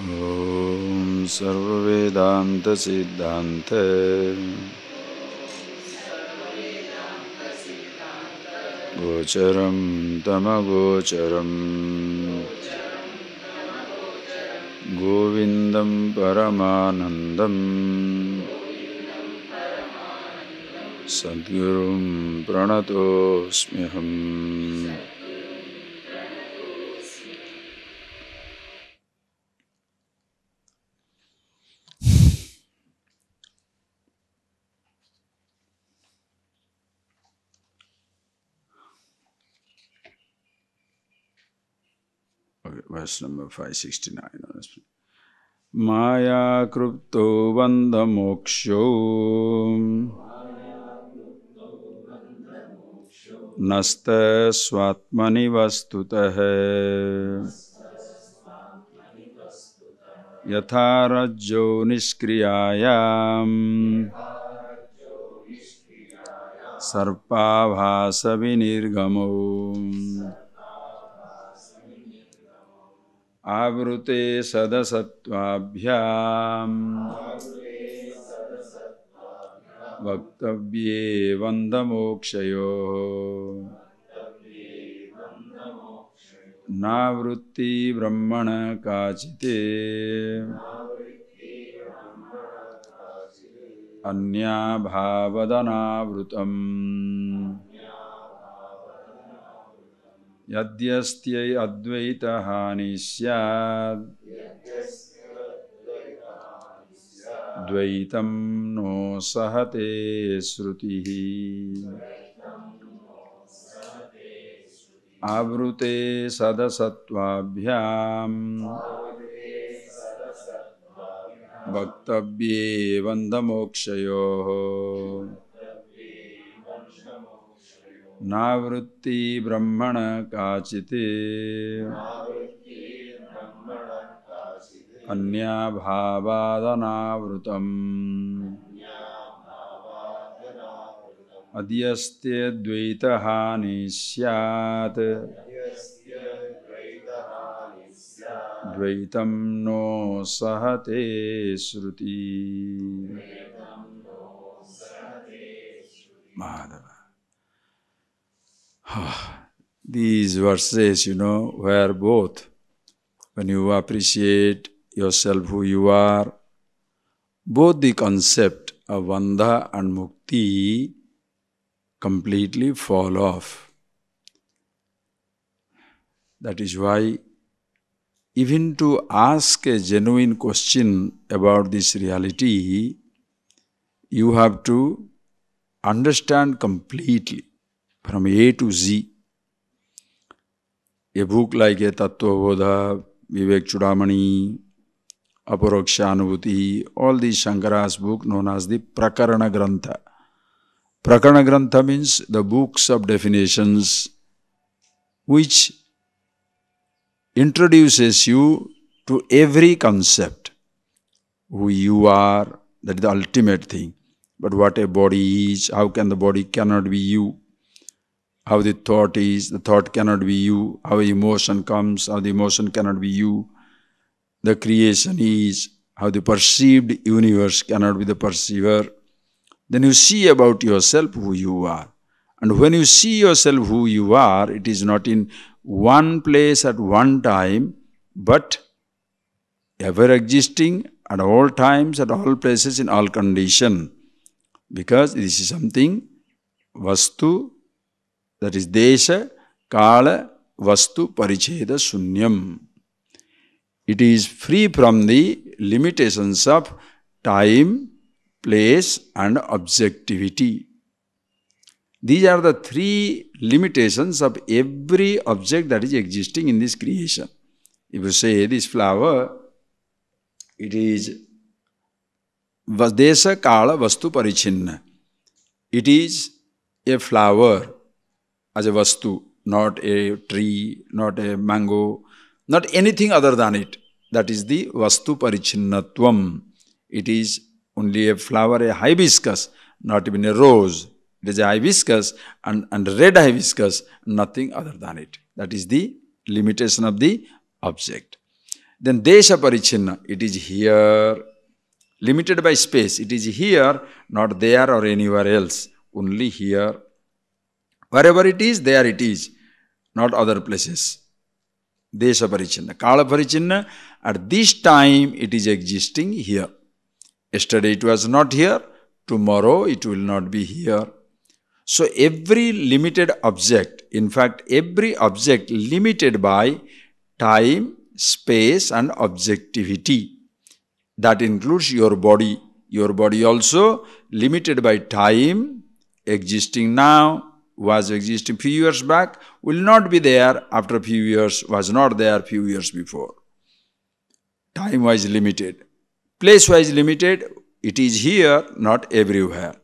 Om Sarva Vedanta Siddhante Gocharam Tamagocharam Govindam Paramanandam Sadgurum Pranatosmiham. Okay, verse number 569. Maya krupto vanda moksho nasta swatmani vastutah yatha rajyo niskriyayam sarpabhasa vinirgamo avrute sadasatvabhyam vaktavye vandamokshayo navrutti brahmana kachite anya bhavadana yadyasty advaita hani syad dvaitam no sahate srutihi avrute sadasatvabhyam vaktavye vandamokshayo navrutti brahmana kachite anya bhavadana adhyasya dvaita hani syat dvaitam no sahate sruti. Madhava. These verses, where both, when you appreciate yourself who you are, both the concept of Vanda and Mukti completely fall off. That is why even to ask a genuine question about this reality, you have to understand completely from A to Z. A book like a Tattvabodha, Vivekachudamani, Aparokshanubhuti, all these Sankara'S book known as the Prakarana Grantha. Prakarana Grantha means the books of definitions which introduces you to every concept. Who you are, that is the ultimate thing. But what a body is, how can the body cannot be you? How the thought is, the thought cannot be you. How emotion comes, how the emotion cannot be you. The creation is, how the perceived universe cannot be the perceiver. Then you see about yourself who you are. And when you see yourself who you are, it is not in one place at one time, but ever existing at all times, at all places, in all conditions. Because this is something, vastu, that is desha, kala, vastu, paricheda, sunyam. It is free from the limitations of time, place and objectivity. These are the three limitations of every object that is existing in this creation. If you say this flower, it is Desha Kala Vastu Parichinna. It is a flower as a Vastu, not a tree, not a mango, not anything other than it. That is the Vastu Parichinnatvam. It is only a flower, a hibiscus, not even a rose. It is a hibiscus and red hibiscus, nothing other than it. That is the limitation of the object. Then desha parichinna, it is here. Limited by space, it is here, not there or anywhere else, only here. Wherever it is, there it is, not other places. Desha parichinna. Kala parichinna, at this time it is existing here. Yesterday it was not here, tomorrow it will not be here. So every limited object, in fact every object limited by time, space and objectivity. That includes your body. Your body also limited by time, existing now, was existing few years back, will not be there after a few years, was not there few years before. Time-wise limited. Place-wise limited, it is here, not everywhere.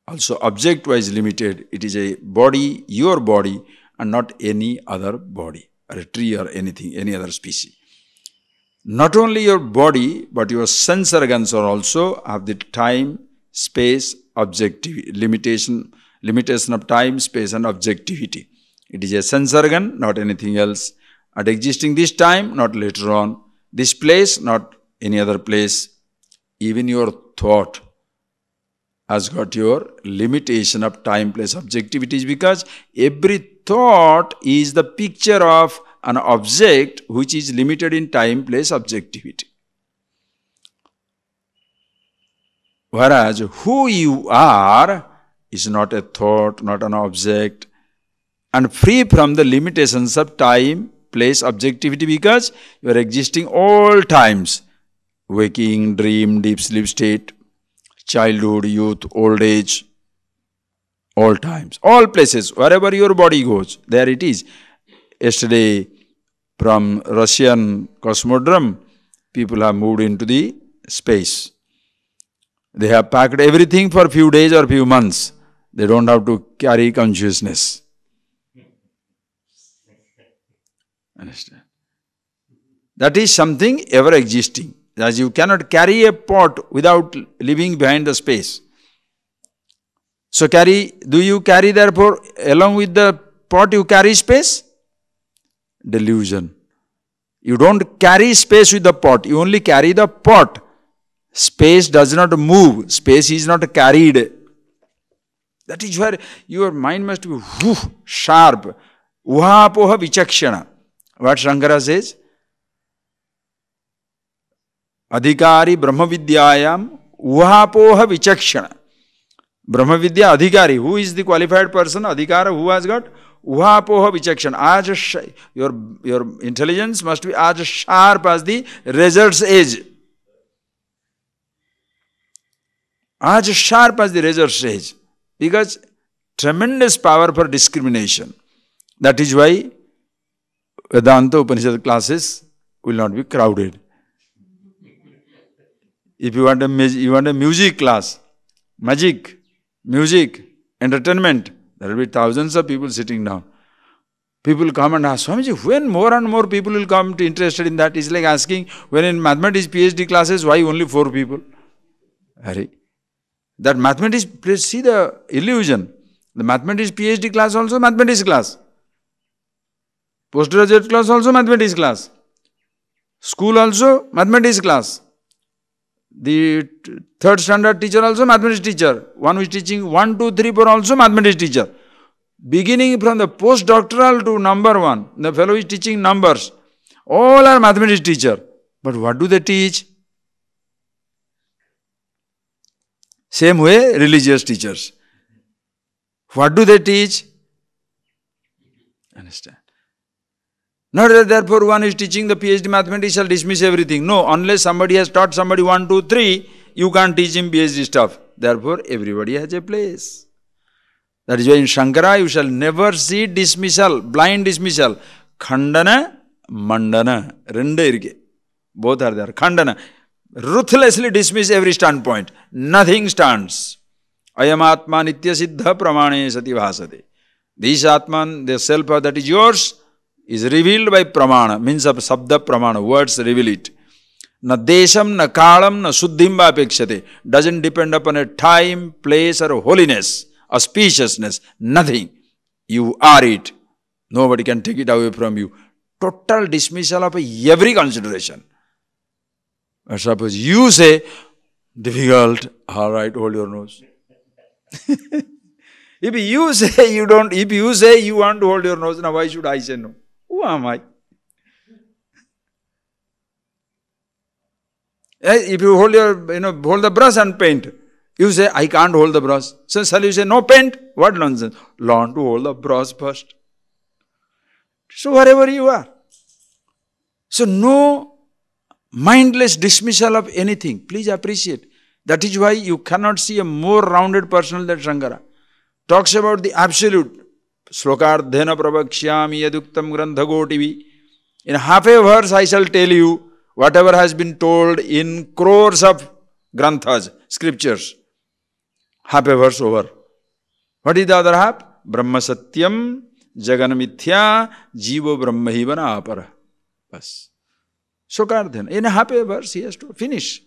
Also object-wise limited, it is a body, your body, and not any other body, or a tree or anything, any other species. Not only your body, but your sense organs are also have the time, space, objectivity, limitation of time, space and objectivity. It is a sense organ, not anything else. At existing this time, not later on. This place, not any other place. Even your thought has got your limitation of time, place, objectivity, because every thought is the picture of an object which is limited in time, place, objectivity. Whereas who you are is not a thought, not an object, and free from the limitations of time, place, objectivity, because you are existing all times. Waking, dream, deep sleep state, childhood, youth, old age, all times, all places, wherever your body goes, there it is. Yesterday, from Russian cosmodrome, people have moved into the space. They have packed everything for few days or few months. They don't have to carry consciousness. Understand? That is something ever existing. As you cannot carry a pot without leaving behind the space. So do you carry therefore along with the pot you carry space? Delusion. You don't carry space with the pot, you only carry the pot. Space does not move, space is not carried. That is where your mind must be sharp. Uhapoha vichakshana. What Shankara says? Adhikari Brahma Vidyayam Uhapoha vichakshana. Brahma Vidya Adhikari. Who is the qualified person? Adhikara. Who has got? Uhapoha vichakshana. Your intelligence must be as sharp as the razor's edge. As sharp as the razor's edge. Because tremendous power for discrimination. That is why Vedanta Upanishad classes will not be crowded. If you want a music class, magic, music, entertainment, there will be thousands of people sitting down. People come and ask, Swamiji, when more and more people will come to interested in that? It's like asking, when in mathematics PhD classes, why only 4 people? That mathematics, please see the illusion. The mathematics PhD class also mathematics class. Postgraduate class also mathematics class. School also mathematics class. The 3rd standard teacher also mathematics teacher. One who is teaching 1, 2, 3, 4 also mathematics teacher. Beginning from the postdoctoral to number 1, the fellow is teaching numbers. All are mathematics teacher. But what do they teach? Same way, religious teachers. What do they teach? Understand? Not that therefore one is teaching the PhD mathematics shall dismiss everything. No, unless somebody has taught somebody 1, 2, 3, you can't teach him PhD stuff. Therefore, everybody has a place. That is why in Shankara you shall never see dismissal, blind dismissal. Khandana, Mandana. Rende irke. Both are there. Khandana. Ruthlessly dismiss every standpoint. Nothing stands. Ayam Atma Nitya Siddha Pramane Sati Bhasate. This Atman, the self that is yours, is revealed by pramana, means of sabda pramana, words reveal it. Na desham, na kalam, na suddhim apekshate. Doesn't depend upon a time, place or holiness, auspiciousness, nothing. You are it. Nobody can take it away from you. Total dismissal of every consideration. But suppose you say, difficult, all right, hold your nose. If you say you want to hold your nose, now why should I say no? Who am I? If you hold hold the brush and paint, you say, I can't hold the brush. So shall you say, no paint? What nonsense? Learn to hold the brush first. So wherever you are. So no mindless dismissal of anything. Please appreciate. That is why you cannot see a more rounded person than Shankara. Talks about the absolute. Slokardhena prabhakshyami yaduktam granthagotivi. In half a verse I shall tell you whatever has been told in crores of granthas, scriptures. Half a verse over. What is the other half? Brahma satyam, jagan mithya, jivo brahmahivana apara. Bas. Slokardhena. In half a verse he has to finish.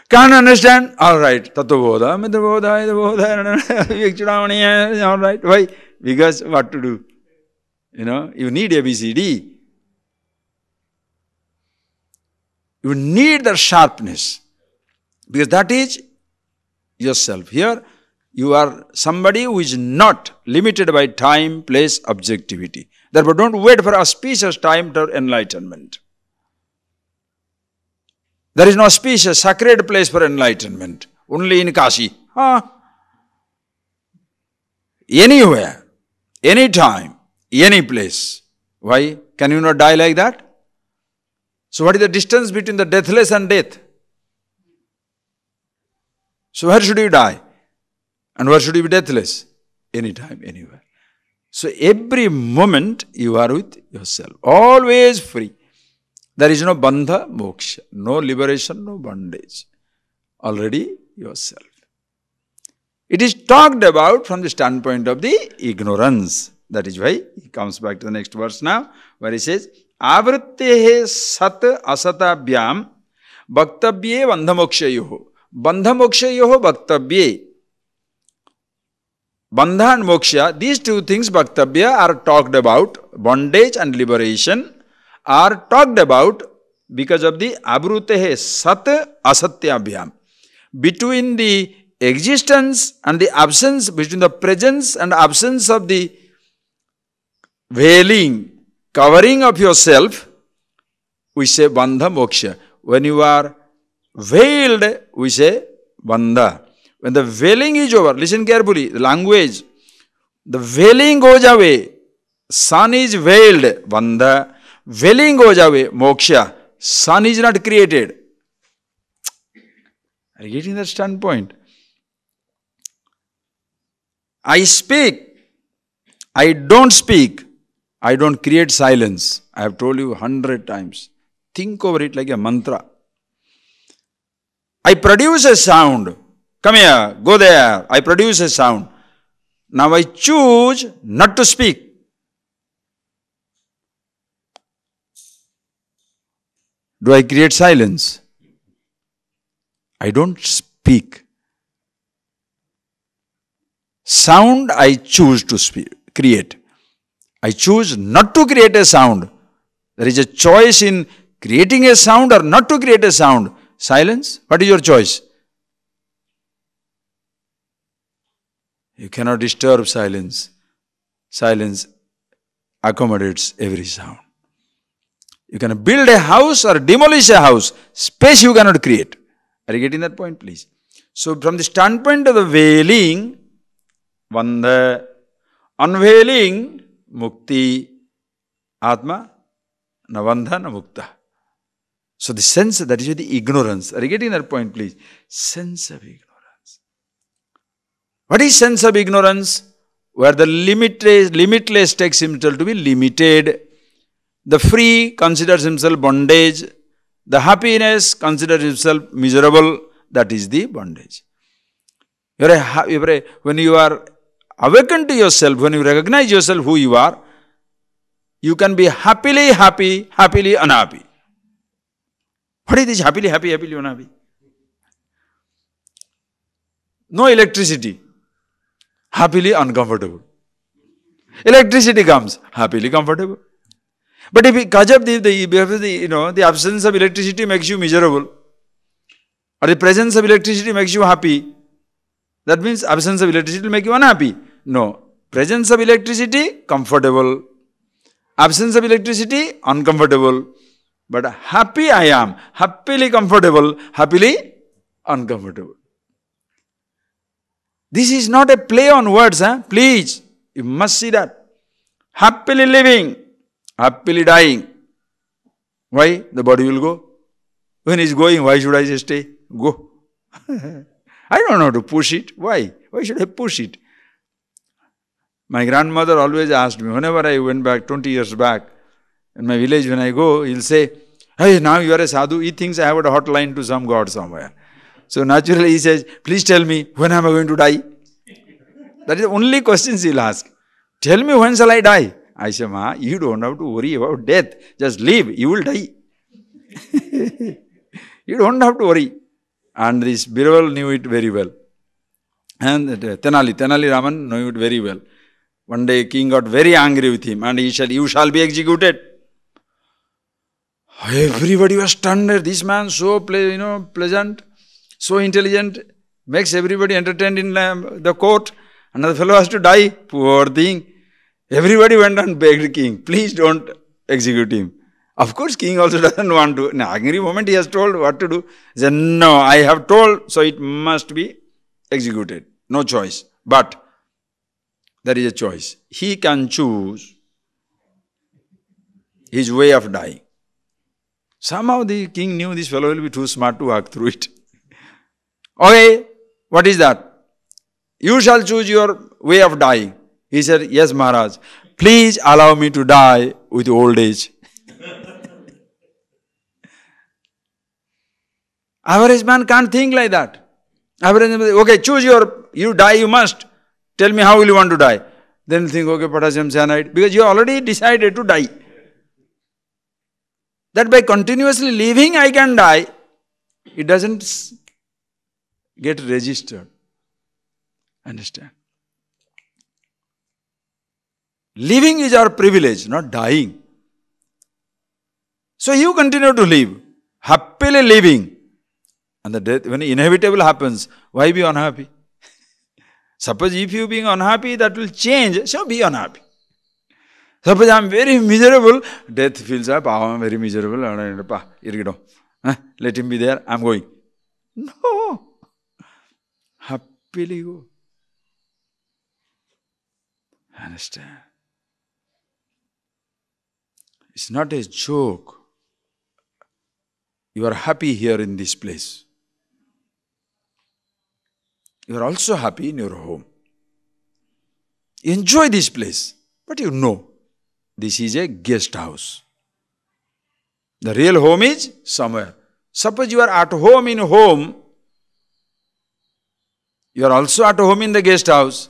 Can't understand? All right. Tattva-bodha, mitra-bodha, ida-bodha, vivekachudamani. All right. Why? Because what to do? You need ABCD. You need the sharpness. Because that is yourself. Here, you are somebody who is not limited by time, place, objectivity. Therefore, don't wait for auspicious time to enlightenment. There is no auspicious, sacred place for enlightenment. Only in Kashi. Anywhere, anytime, any place. Why? Can you not die like that? So what is the distance between the deathless and death? So where should you die? And where should you be deathless? Anytime, anywhere. So every moment you are with yourself. Always free. There is no bandha, moksha. No liberation, no bondage. Already yourself. It is talked about from the standpoint of the ignorance. That is why he comes back to the next verse now, where he says, Avrittehe sat asatabhyam bhaktabhye bandhamokshayoho. Bandhamokshayoho bhaktabhye. Bandha and moksha, these two things, bhaktabhya, are talked about. Bondage and liberation are talked about because of the avrutehe sat asatyabhyam. Between the existence and the absence, between the presence and absence of the veiling, covering of yourself, we say bandha moksha. When you are veiled, we say bandha. When the veiling is over, listen carefully, the language, the veiling goes away, sun is veiled, bandha. Veiling goes away, moksha. Sun is not created. Are you getting that standpoint? I speak. I don't speak. I don't create silence. I have told you 100 times. Think over it like a mantra. I produce a sound. Come here, go there. I produce a sound. Now I choose not to speak. Do I create silence? I don't speak. Sound I choose to create. I choose not to create a sound. There is a choice in creating a sound or not to create a sound. Silence? What is your choice? You cannot disturb silence. Silence accommodates every sound. You can build a house or demolish a house. Space you cannot create. Are you getting that point, please? So from the standpoint of the veiling, bandha, unveiling, mukti, atma, na bandha, na mukta. So the sense, that is the ignorance. Are you getting that point, please? Sense of ignorance. What is sense of ignorance? Where the limitless takes himself to be limited. The free considers himself bondage. The happiness considers himself miserable. That is the bondage. When you are awakened to yourself, when you recognize yourself who you are, you can be happily happy, happily unhappy. What is this happily happy, happily unhappy? No electricity. Happily uncomfortable. Electricity comes, happily comfortable. But if because of the absence of electricity makes you miserable, or the presence of electricity makes you happy, that means absence of electricity will make you unhappy. No. Presence of electricity, comfortable. Absence of electricity, uncomfortable. But happy I am. Happily comfortable, happily uncomfortable. This is not a play on words, please. You must see that. Happily living, happily dying. Why? The body will go. When it's going, why should I just stay? Go. I don't know how to push it. Why? Why should I push it? My grandmother always asked me, whenever I went back, 20 years back, in my village when I go, he'll say, hey, now you are a sadhu. He thinks I have a hotline to some god somewhere. So naturally he says, please tell me, when am I going to die? That is the only questions he'll ask. Tell me, when shall I die? I say, Ma, you don't have to worry about death. Just live, you will die. You don't have to worry. And this Biraval knew it very well. And Tenali Raman knew it very well. One day king got very angry with him and he said, you shall be executed. Everybody was stunned. This man so pleasant, so intelligent, makes everybody entertained in the court. Another fellow has to die. Poor thing. Everybody went and begged king, please don't execute him. Of course, king also doesn't want to. In an angry moment, he has told what to do. He said, no, I have told, so it must be executed. No choice. But there is a choice. He can choose his way of dying. Somehow the king knew this fellow will be too smart to walk through it. Okay, what is that? You shall choose your way of dying. He said, yes, Maharaj. Please allow me to die with old age. Average man can't think like that. Average man, okay, choose you die, you must. Tell me how will you want to die. Then think, okay, potassium cyanide. Because you already decided to die. That by continuously living I can die, it doesn't get registered. Understand? Living is our privilege, not dying. So you continue to live, happily living. And the death, when inevitable happens, why be unhappy? Suppose if you being unhappy, that will change, so be unhappy. Suppose I am very miserable, death feels up, I am very miserable, let him be there, I am going. No. Happily go. Understand? It's not a joke. You are happy here in this place. You are also happy in your home. Enjoy this place. But you know, this is a guest house. The real home is somewhere. Suppose you are at home in home, you are also at home in the guest house.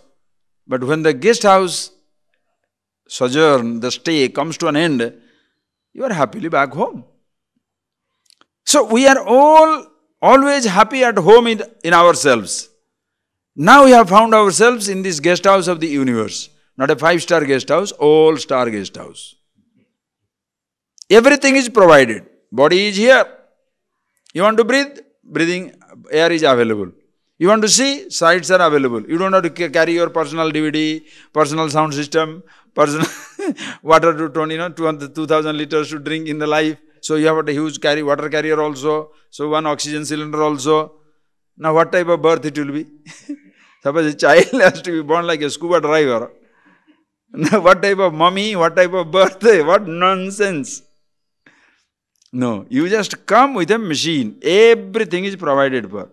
But when the guest house sojourn, the stay comes to an end, you are happily back home. So we are all always happy at home in ourselves. Now we have found ourselves in this guest house of the universe. Not a 5-star guest house, all-star guest house. Everything is provided. Body is here. You want to breathe? Breathing, air is available. You want to see? Sights are available. You don't have to carry your personal DVD, personal sound system, personal water to 2,000 liters to drink in the life. So you have a huge water carrier also. So one oxygen cylinder also. Now what type of birth it will be? Suppose a child has to be born like a scuba diver. Now what type of mummy, what type of birthday, what nonsense. No, you just come with a machine. Everything is provided for.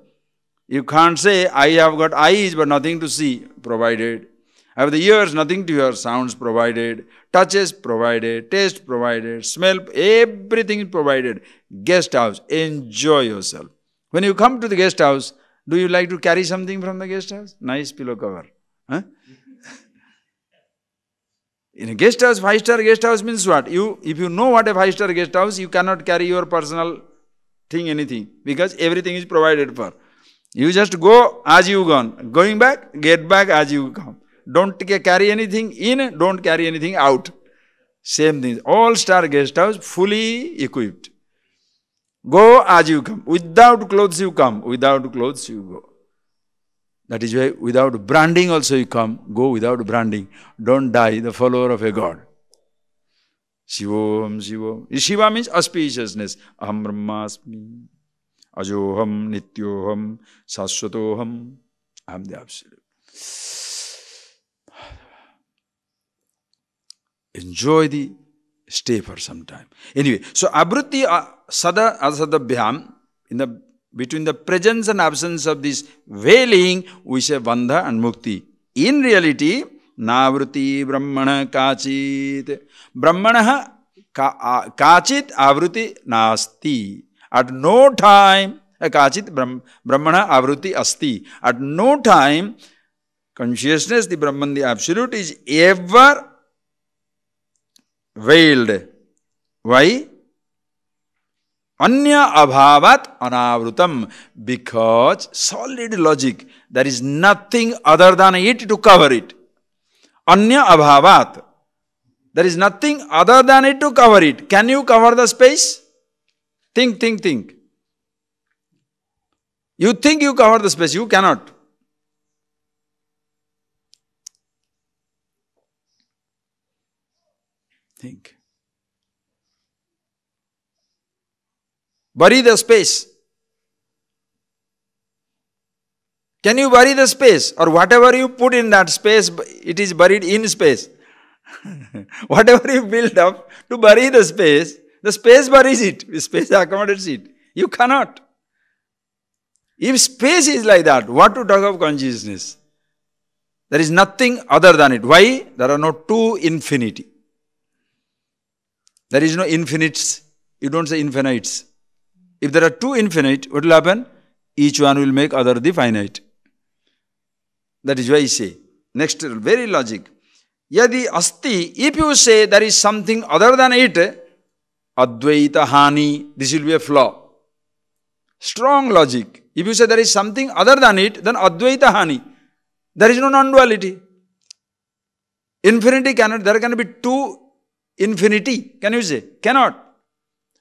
You can't say, I have got eyes but nothing to see. Provided. I have the ears, nothing to hear. Sounds provided. Touches provided. Taste provided. Smell, everything is provided. Guest house, enjoy yourself. When you come to the guest house, do you like to carry something from the guest house? Nice pillow cover. Huh? In a guest house, 5-star guest house means what? If you know what a 5-star guest house, you cannot carry your personal thing, anything. Because everything is provided for. You just go as you gone. Going back, get back as you come. Don't carry anything in, don't carry anything out. Same thing. All-star guest house, fully equipped. Go as you come. Without clothes you come. Without clothes you go. That is why without branding also you come. Go without branding. Don't die the follower of a god. Shivoham, Shivoham. Shiva means auspiciousness. Aham Brahmasmi. Ajoham, Nityoham, Saswatoham. I am the Absolute. Enjoy the stay for some time. Anyway, so Abruti Sada Asadabhyam, between the presence and absence of this veiling, we say Bandha and Mukti. In reality, Navruti Brahmana Kachit. Brahmana Kachit Avruti Nasti. At no time, Kachit Brahmana Avruti Asti. At no time, consciousness, the Brahman, the Absolute, is ever veiled. Why? Anya abhavat anavrutam. Because solid logic, there is nothing other than it to cover it. Anya abhavat. There is nothing other than it to cover it. Can you cover the space? Think. You think you cover the space, you cannot. Think. Bury the space. Can you bury the space? Or whatever you put in that space, it is buried in space. Whatever you build up to bury the space buries it. The space accommodates it. You cannot. If space is like that, what to talk of consciousness? There is nothing other than it. Why? There are no two infinity. There is no infinites. You don't say infinites. If there are two infinite, what will happen? Each one will make other the finite. That is why I say. Next, very logic. Yadi asti, if you say there is something other than it, advaita hani, this will be a flaw. Strong logic. If you say there is something other than it, then advaita hani. There is no non-duality. Infinity cannot, there can be two infinity. Can you say? Cannot.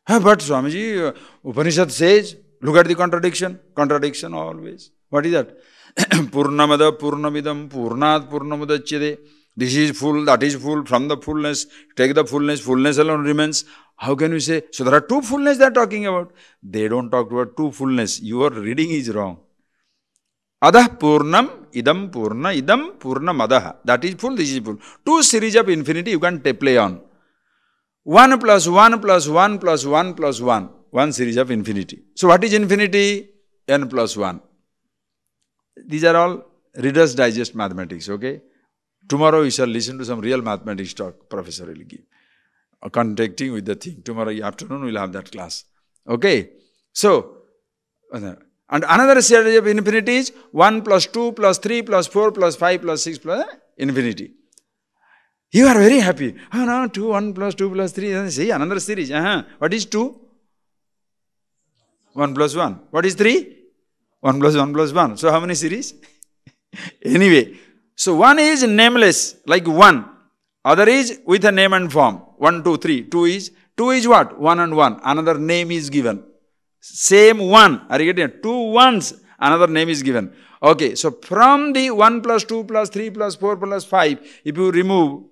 But Swamiji, Upanishad says, look at the contradiction. Contradiction always. What is that? Purnamada Purnamidam Purnat Purnamudachyade. This is full, that is full, from the fullness, take the fullness alone remains. How can you say? So there are two fullness they are talking about. They don't talk about two fullness. Your reading is wrong. Adah Purnam, Idam Purnam Adah. That is full, this is full. Two series of infinity you can play on. 1 plus 1 plus 1 plus 1 plus 1. One series of infinity. So what is infinity? N plus 1. These are all Reader's Digest mathematics, okay? Tomorrow you shall listen to some real mathematics talk professor will give. Contacting with the thing. Tomorrow afternoon we will have that class. Okay? So, and another series of infinity is 1 plus 2 plus 3 plus 4 plus 5 plus 6 plus infinity. You are very happy. Oh no, 2, 1 plus 2 plus 3. See, another series. What is 2? 1 plus 1. What is 3? 1 plus 1 plus 1. So how many series? Anyway, so one is nameless, like 1. Other is with a name and form. 1, 2, 3. 2 is what? 1 and 1. Another name is given. Same 1. Are you getting it? 2 ones. Another name is given. Okay, so from the 1 plus 2 plus 3 plus 4 plus 5, if you remove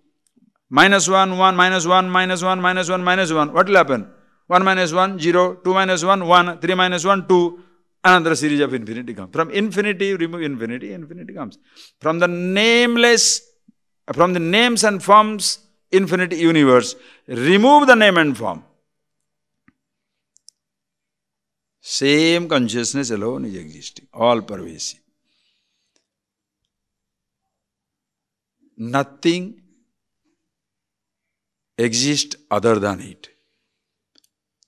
minus 1, 1, minus 1, minus 1, minus 1, minus 1, what will happen? 1 minus 1, 0, 2 minus 1, 1, 3 minus 1, 2, another series of infinity comes. From infinity, remove infinity, infinity comes. From the nameless, from the names and forms, infinite universe, remove the name and form. Same consciousness alone is existing, all pervasive. Nothing exists other than it.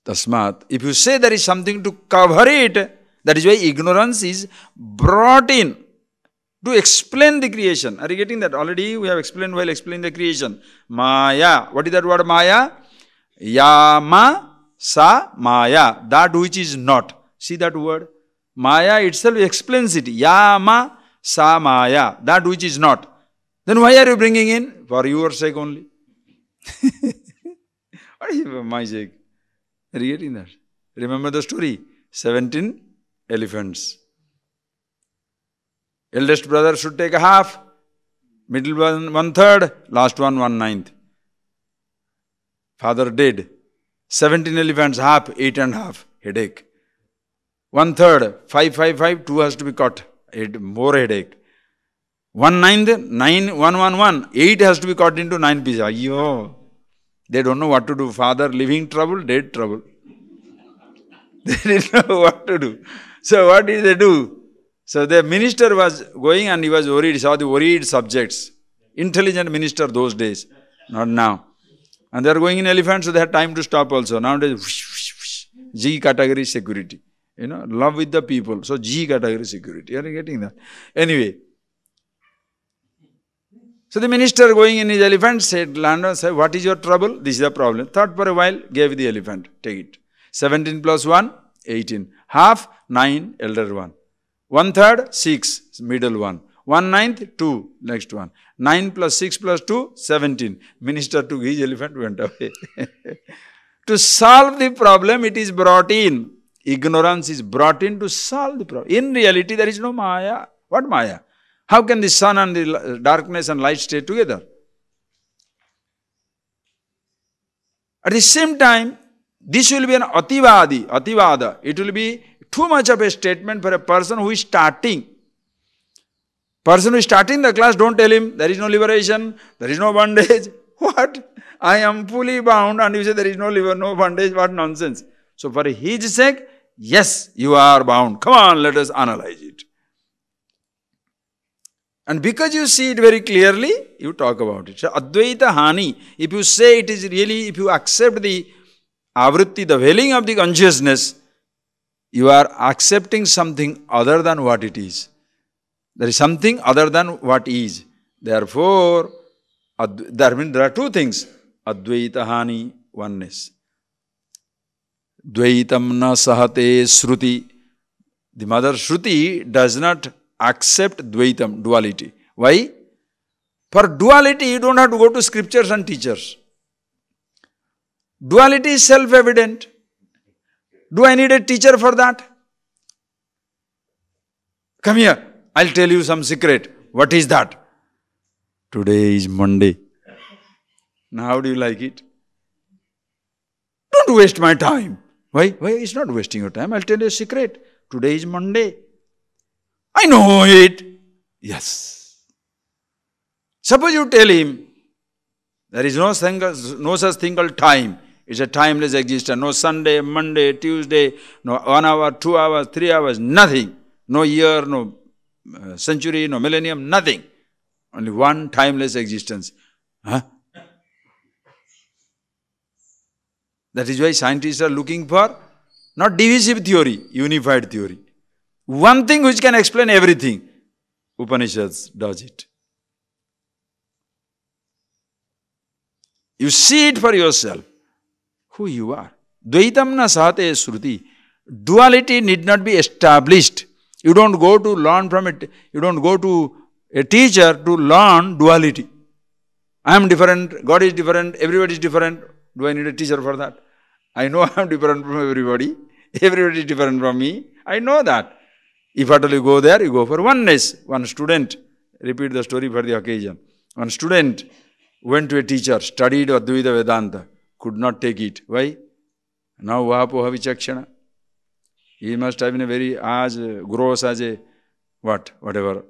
Tasmat, if you say there is something to cover it, that is why ignorance is brought in to explain the creation. Are you getting that? Already we have explained while explaining the creation. Maya. What is that word Maya? Yama sa Maya. That which is not. See that word? Maya itself explains it. Yama sa Maya. That which is not. Then why are you bringing in? For your sake only. What is magic? Are you getting that? Remember the story? 17 elephants. Eldest brother should take a half, middle one 1/3, last one 1/9. Father did. 17 elephants, half, 8 and half, headache. 1/3, 5, 5, 5, 2 has to be cut, more headache. 1/9, 9, 1, 1, 1, 8 has to be cut into 9 pieces. Ayyo. They don't know what to do. Father living trouble, dead trouble. They didn't know what to do. So what did they do? So the minister was going and he was worried, saw the worried subjects. Intelligent minister those days, not now. And they are going in elephants, so they had time to stop also. Nowadays, whoosh, whoosh, whoosh, G category security. Love with the people. So G category security. Are you getting that? Anyway. So the minister going in his elephant said, Landon said, what is your trouble? This is the problem. Thought for a while, gave the elephant. Take it. 17 plus 1, 18. Half, 9, elder one. 1/3, 6, middle one. 1/9, 2, next one. 9 plus 6 plus 2, 17. Minister took his elephant, went away. To solve the problem, it is brought in. Ignorance is brought in to solve the problem. In reality, there is no Maya. What Maya? How can the sun and the darkness and light stay together? At the same time, this will be an ativada. It will be too much of a statement for a person who is starting. Person who is starting the class, don't tell him there is no liberation, there is no bondage. What? I am fully bound and you say there is no bondage. What nonsense. So for his sake, yes, you are bound. Come on, let us analyze it. And because you see it very clearly, you talk about it. So Advaita Hani, if you say it is really, if you accept the avritti, the veiling of the consciousness, you are accepting something other than what it is. There is something other than what is. Therefore, there are two things. Advaita Hani, oneness. Dvaitam na sahate Shruti. The mother Shruti does not accept Dvaitam, duality. Why? For duality, you don't have to go to scriptures and teachers. Duality is self-evident. Do I need a teacher for that? Come here, I'll tell you some secret. What is that? Today is Monday. Now how do you like it? Don't waste my time. Why? Why? It's not wasting your time. I'll tell you a secret. Today is Monday. I know it. Yes. Suppose you tell him, there is no such thing called time. It's a timeless existence. No Sunday, Monday, Tuesday, no 1 hour, 2 hours, 3 hours, nothing. No year, no century, no millennium, nothing. Only one timeless existence. Huh? That is why scientists are looking for not divisive theory, unified theory. One thing which can explain everything. Upanishads does it. You see it for yourself. Who you are. Dvaitam na sahate Shruti. Duality need not be established. You don't go to learn from it. You don't go to a teacher to learn duality. I am different, God is different, everybody is different. Do I need a teacher for that? I know I am different from everybody. Everybody is different from me. I know that. If at all you go there, you go for oneness. One student, repeat the story for the occasion. One student went to a teacher, studied Advaita Vedanta, could not take it. Why? Now Vahapoha Vichakshana. He must have been a very as gross as a whatever,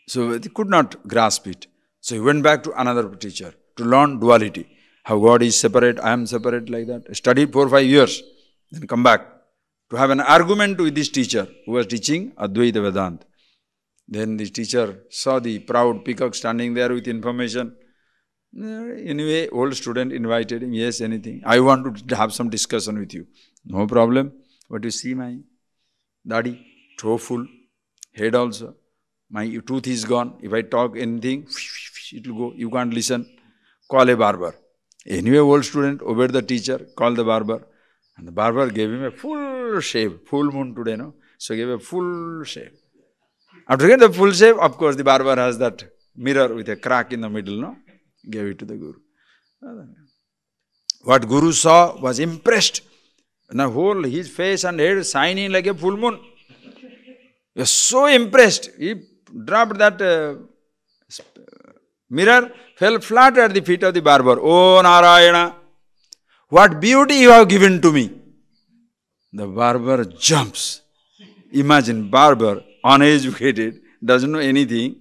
So he could not grasp it. So he went back to another teacher to learn duality. How God is separate, I am separate, like that. Studied 4 or 5 years, then come back to have an argument with this teacher who was teaching Advaita Vedanta. Then this teacher saw the proud peacock standing there with information. Anyway, old student invited him, yes, anything. I want to have some discussion with you. No problem. But you see my dadi, so full, head also. My tooth is gone. If I talk anything, it will go. You can't listen. Call a barber. Anyway, old student obeyed the teacher, called the barber. And the barber gave him a full shave. Full moon today, no? So he gave a full shave. After getting the full shave, of course, the barber has that mirror with a crack in the middle, no? Gave it to the guru. What Guru saw was impressed. Now whole his face and head shining like a full moon. He was so impressed. He dropped that mirror, fell flat at the feet of the barber. Oh Narayana, what beauty you have given to me. The barber jumps. Imagine, barber, uneducated, doesn't know anything.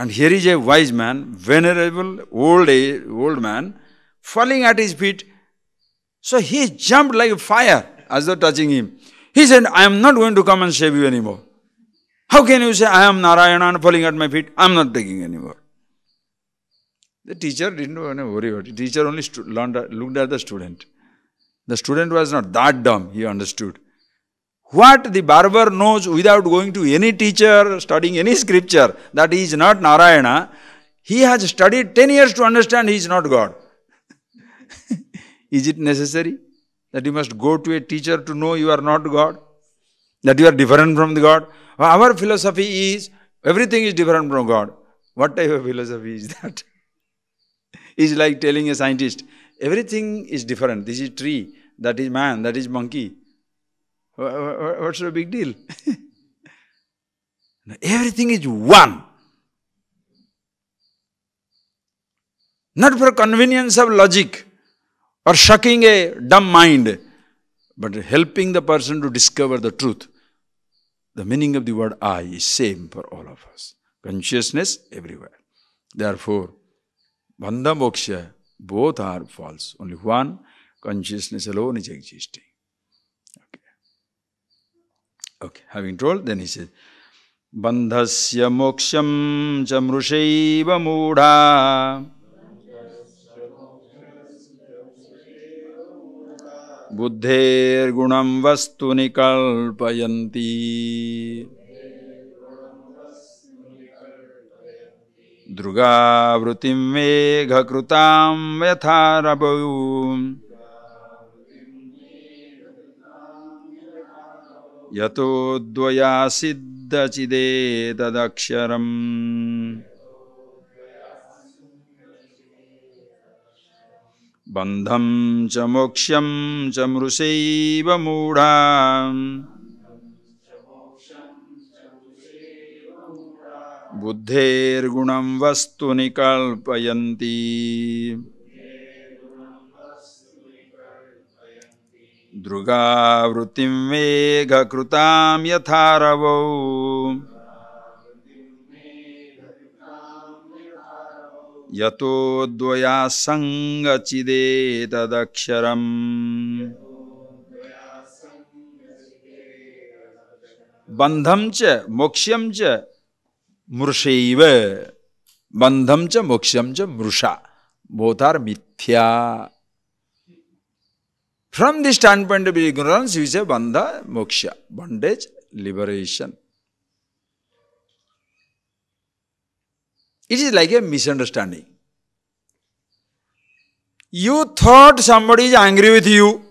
And here is a wise man, venerable, old man, falling at his feet. So he jumped like fire as though touching him. He said, I am not going to come and save you anymore. How can you say, I am Narayana and falling at my feet? I am not taking anymore. The teacher didn't worry about it. The teacher only looked at the student. The student was not that dumb, he understood. What the barber knows without going to any teacher, studying any scripture, that he is not Narayana, he has studied 10 years to understand he is not God. Is it necessary that you must go to a teacher to know you are not God? That you are different from the God? Our philosophy is, everything is different from God. What type of philosophy is that? It's like telling a scientist, everything is different. This is tree, that is man, that is monkey. What's the big deal? Everything is one. Not for convenience of logic or shocking a dumb mind, but helping the person to discover the truth. The meaning of the word I is same for all of us. Consciousness everywhere. Therefore, bandha moksha, both are false. Only one, consciousness alone is existing. Okay, having told, then he says, bandhasya moksham cha mrushaiva mudha buddher gunam vastu nikalpayanti druga vrutim megha krutam yatharabu yato dvaya siddha chide tadaksharam bandham cha moksham cha mrushaiva mudha buddher gunam vastu nikalpayanti druga vrutim megha krutam yatharavo yato dvaya sanga chide tadaksharam bandham cha moksham cha mrushaiva bandham cha moksham cha mrusha both are mithya. From the standpoint of ignorance, you say bandha, moksha, bondage, liberation. It is like a misunderstanding. You thought somebody is angry with you.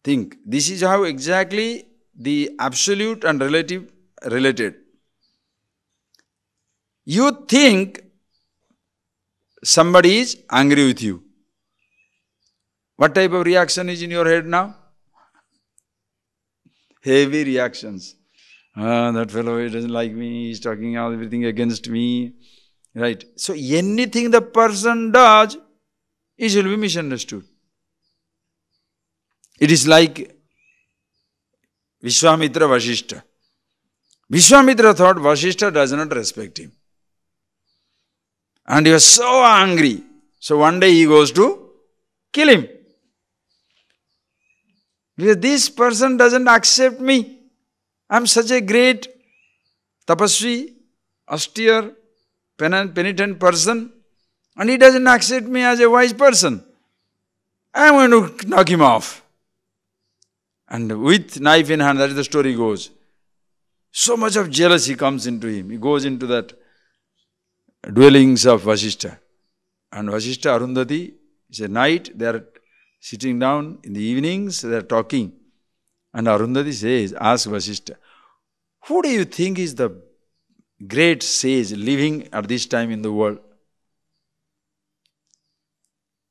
Think, this is how exactly the absolute and relative related. You think somebody is angry with you. What type of reaction is in your head now? Heavy reactions. That fellow, he doesn't like me, he's talking everything against me. Right? So anything the person does, it will be misunderstood. It is like Vishwamitra Vasishta. Vishwamitra thought Vasishta does not respect him. And he was so angry. So one day he goes to kill him. Because this person doesn't accept me. I am such a great tapasvi, austere, penitent person. And he doesn't accept me as a wise person. I am going to knock him off. And with knife in hand, that is the story goes. So much of jealousy comes into him. He goes into that dwellings of Vasishta. And Vasishta, Arundhati, it's a night, they are sitting down in the evenings, they are talking. And Arundhati says, asks Vasishta, who do you think is the great sage living at this time in the world.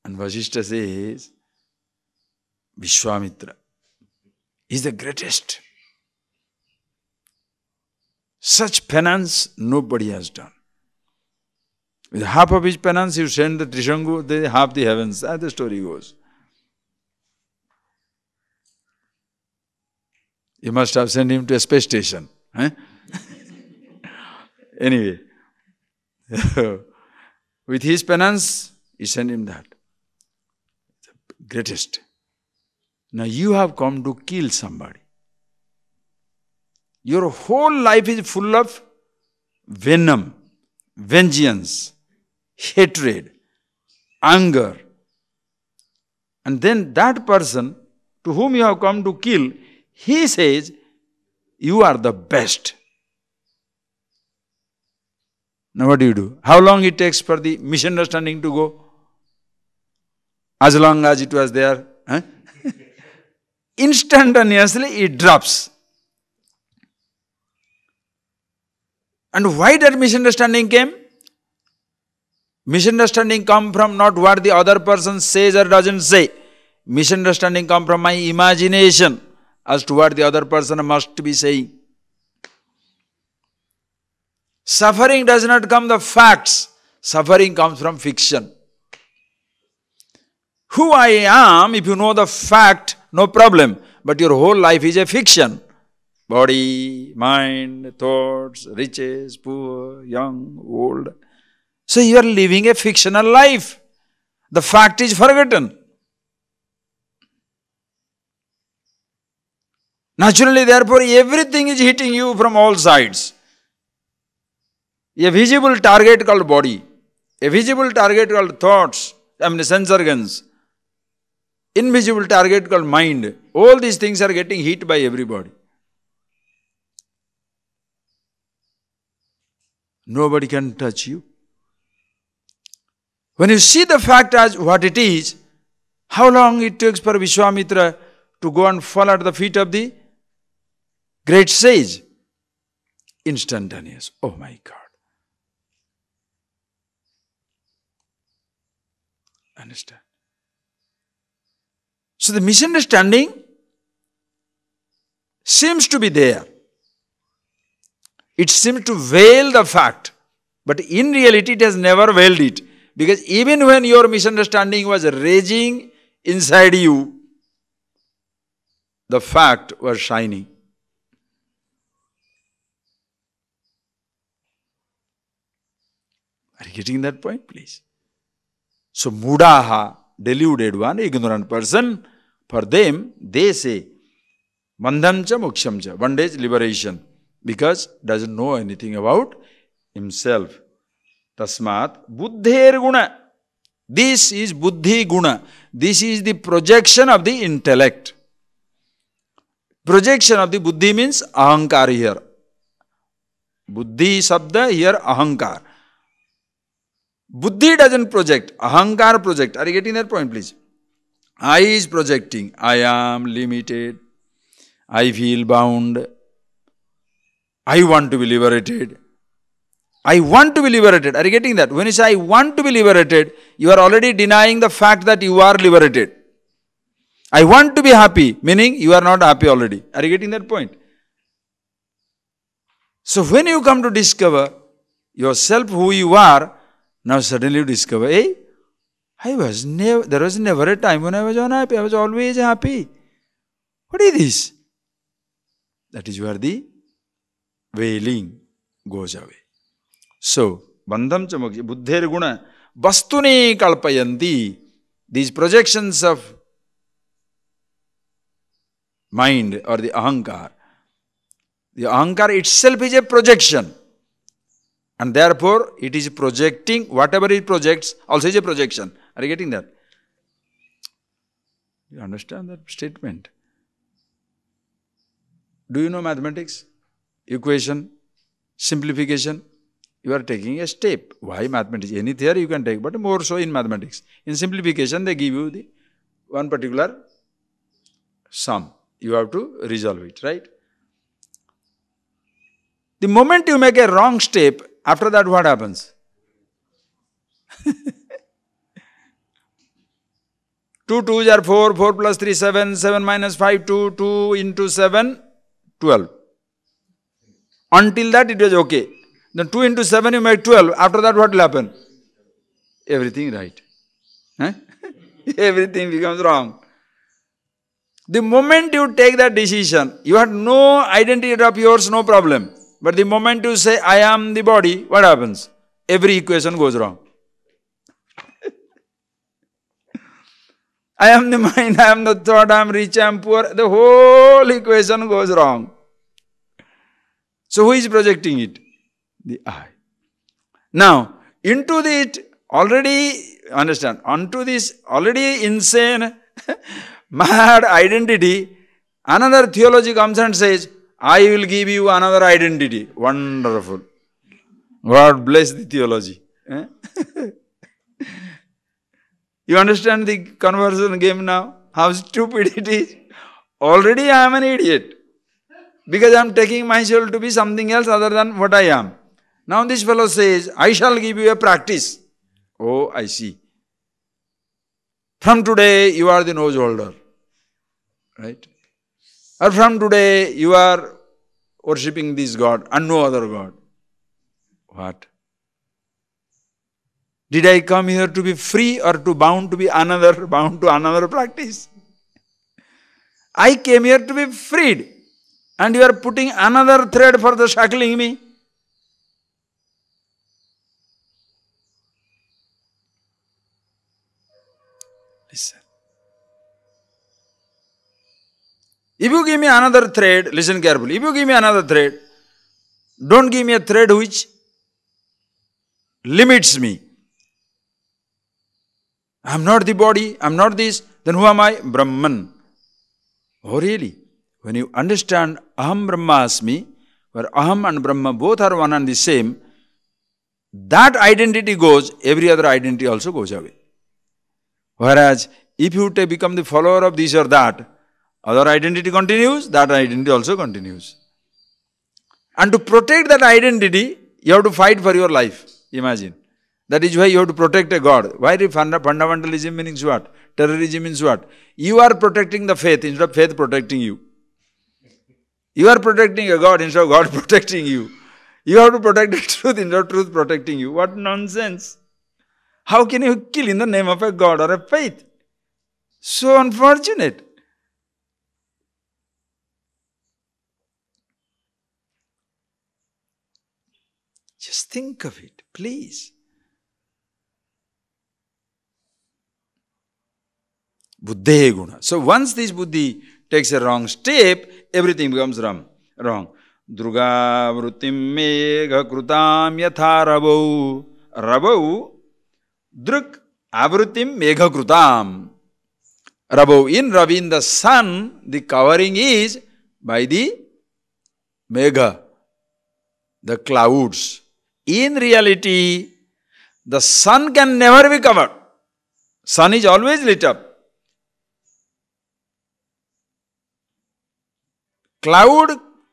And Vasishtha says, Vishwamitra is the greatest. Such penance nobody has done. With half of his penance, you send the Trishangu, they half the heavens. As the story goes. You must have sent him to a space station. Anyway, with his penance, he sent him that. The greatest. Now you have come to kill somebody. Your whole life is full of venom, vengeance, hatred, anger. And then that person to whom you have come to kill, he says, you are the best. Now what do? How long it takes for the misunderstanding to go? As long as it was there. Instantaneously it drops. And why that misunderstanding came? Misunderstanding come from not what the other person says or doesn't say. Misunderstanding come from my imagination as to what the other person must be saying. Suffering does not come from facts. Suffering comes from fiction. Who I am, if you know the fact, no problem. But your whole life is a fiction. Body, mind, thoughts, riches, poor, young, old. So you are living a fictional life. The fact is forgotten. Naturally, therefore, everything is hitting you from all sides. A visible target called body, a visible target called thoughts, sense organs, invisible target called mind. All these things are getting hit by everybody. Nobody can touch you. When you see the fact as what it is, how long it takes for Vishwamitra to go and fall at the feet of the great sage? Instantaneous. Oh my God. Understand? So the misunderstanding seems to be there. It seems to veil the fact. But in reality, it has never veiled it. Because even when your misunderstanding was raging inside you, the fact was shining. Are you getting that point, please? So, mudaha, deluded one, ignorant person, for them, they say, bandham cha moksham cha, bondage, liberation, because doesn't know anything about himself. Tasmat, buddher guna. This is buddhi guna. This is the projection of the intellect. Projection of the buddhi means ahankar here. Buddhi sabda here ahankar. Buddhi doesn't project, ahankar project. Are you getting that point, please? I is projecting. I am limited. I feel bound. I want to be liberated. I want to be liberated. Are you getting that? When you say I want to be liberated, you are already denying the fact that you are liberated. I want to be happy, meaning you are not happy already. Are you getting that point? So when you come to discover yourself who you are, now suddenly you discover, hey, there was never a time when I was unhappy. I was always happy. What is this? That is where the veiling goes away. So, bandham chamokshi, buddher guna, vastune kalpayanti, these projections of mind or the ahankar itself is a projection. And therefore, it is projecting, whatever it projects, also is a projection. Are you getting that? You understand that statement? Do you know mathematics? Equation, simplification. You are taking a step. Why mathematics? Any theory you can take, but more so in mathematics. In simplification, they give you the one particular sum. You have to resolve it, right? The moment you make a wrong step, after that what happens? 2 2s are 4, 4 plus 3, 7, 7 minus 5, 2, 2 into 7, 12. Until that it was okay. Then 2 into 7 you make 12. After that what will happen? Everything right. Huh? Everything becomes wrong. The moment you take that decision, you have no identity of yours, no problem. But the moment you say, I am the body, what happens? Every equation goes wrong. I am the mind, I am the thought, I am rich, I am poor. The whole equation goes wrong. So who is projecting it? The I. Now, into it already, understand, onto this already insane, mad identity, another theology comes and says, I will give you another identity. Wonderful. God bless the theology. You understand the conversion game now? How stupid it is. Already I am an idiot. Because I am taking myself to be something else other than what I am. Now this fellow says, I shall give you a practice. Oh, I see. From today, you are the nose holder. Right? Or from today, you are worshipping this God and no other God. What? Did I come here to be free or to bound to be bound to another practice? I came here to be freed. And you are putting another thread for the shackling me. Listen. If you give me another thread, listen carefully. If you give me another thread, don't give me a thread which limits me. I am not the body, I am not this, then who am I? Brahman. Oh really? When you understand Aham Brahmasmi, where Aham and Brahma both are one and the same, that identity goes, every other identity also goes away. Whereas, if you become the follower of this or that, other identity continues, that identity also continues. And to protect that identity, you have to fight for your life. Imagine. That is why you have to protect a God. Why fundamentalism means what? Terrorism means what? You are protecting the faith instead of faith protecting you. You are protecting a God instead of God protecting you. You have to protect the truth instead of truth protecting you. What nonsense! How can you kill in the name of a God or a faith? So unfortunate. Just think of it, please. Buddhe guna. So once this buddhi takes a wrong step, everything becomes wrong. Durga vrutim megha krutam yatha rabau. Rabau, druk avrutim megha krutam. Rabau, in Ravi, in the sun, the covering is by the megha, the clouds. In reality, the sun can never be covered. Sun is always lit up. Cloud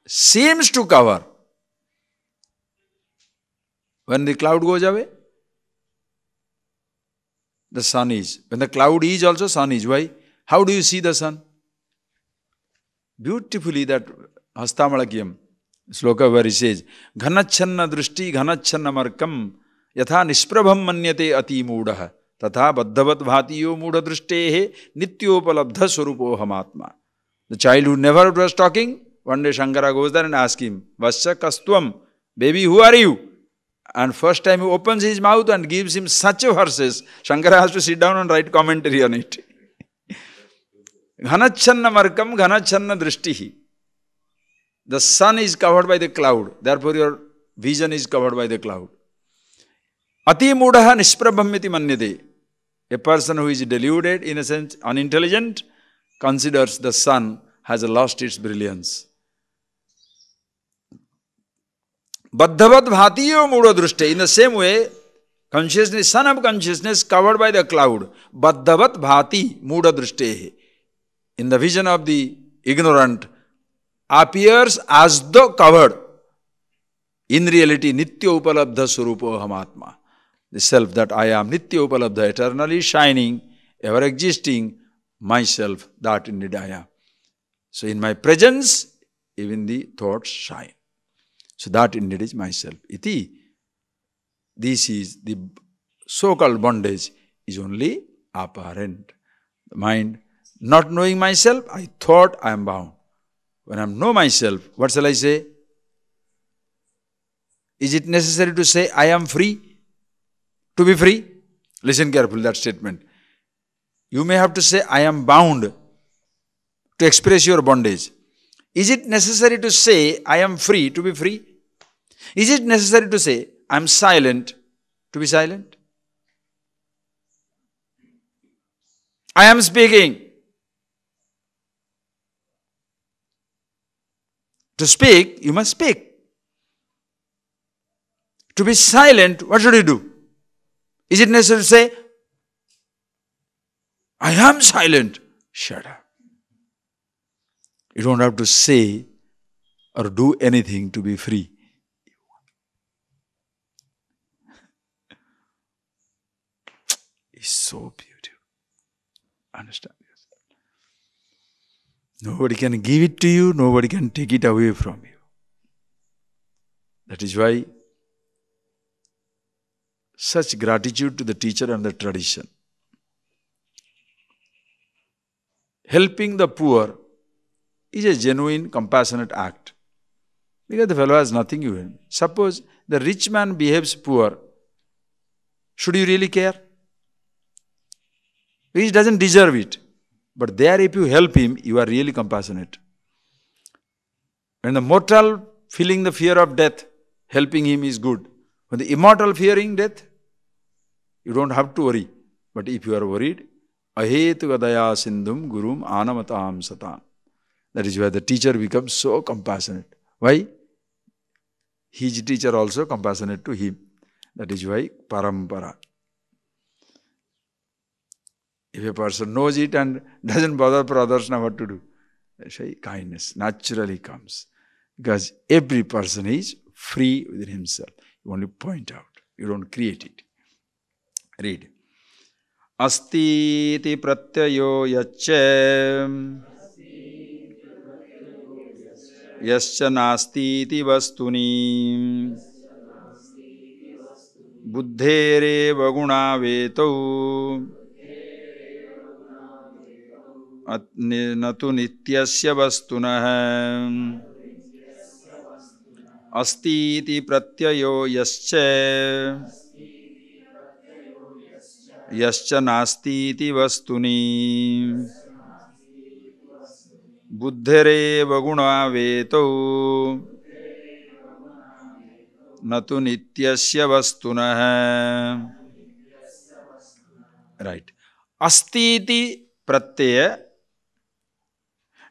seems to cover. When the cloud goes away, the sun is. When the cloud is also, sun is. Why? How do you see the sun? Beautifully that Hastamalakiyam sloka where he says, Ghanachanna drishti ghanachanna markam yatha nisprabham manyate ati mudaha tatha baddhavat bhatiyo muda drishtehe nityopalabdha swarupo hamatma. The child who never was talking, one day Shankara goes there and asks him, Vasya kastvam, baby, who are you? And first time he opens his mouth and gives him such verses, Shankara has to sit down and write commentary on it. Ghanachanna markam ghanachanna drishtihi. The sun is covered by the cloud, therefore your vision is covered by the cloud. Ati mudaha nisprabham iti manyate. A person who is deluded, in a sense unintelligent, considers the sun has lost its brilliance. Baddhavat bhatiyo muda drushte. In the same way, consciousness, sun of consciousness covered by the cloud. Baddhavat bhati muda drushte. In the vision of the ignorant, appears as though covered. In reality, Nitya Upalabdha Swarupo Hamatma. The self that I am, Nitya Upalabdha, eternally shining, ever existing, myself, that indeed I am. So in my presence, even the thoughts shine. So that indeed is myself. Iti. This is the so-called bondage is only apparent. The mind, not knowing myself, I thought I am bound. When I know myself, what shall I say? Is it necessary to say I am free? To be free? Listen carefully that statement. You may have to say I am bound to express your bondage. Is it necessary to say I am free to be free? Is it necessary to say I am silent to be silent? I am speaking. To speak, you must speak. To be silent, what should you do? Is it necessary to say, I am silent? Shut up. You don't have to say or do anything to be free. It's so beautiful. Understand this? Nobody can give it to you, nobody can take it away from you. That is why such gratitude to the teacher and the tradition. Helping the poor is a genuine, compassionate act. Because the fellow has nothing even. Suppose the rich man behaves poor, should you really care? He doesn't deserve it. But there if you help him, you are really compassionate. When the mortal feeling the fear of death, helping him is good. When the immortal fearing death, you don't have to worry. But if you are worried, ahetu gadaya sindhum gurum anamatam satan. That is why the teacher becomes so compassionate. Why? His teacher also compassionate to him. That is why parampara. If a person knows it and doesn't bother for others, now what to do? That's why kindness naturally comes. Because every person is free within himself. You only point out. You don't create it. Read. Asti iti pratyayo yacche yascha nasti iti vastuni buddhere vaguna vetau natu nityasya vastunah asti iti pratyayo yascha yascha nasti iti vastuni buddhere vaguna veto natu nityasya vastunah. Right. Asti iti pratyaya,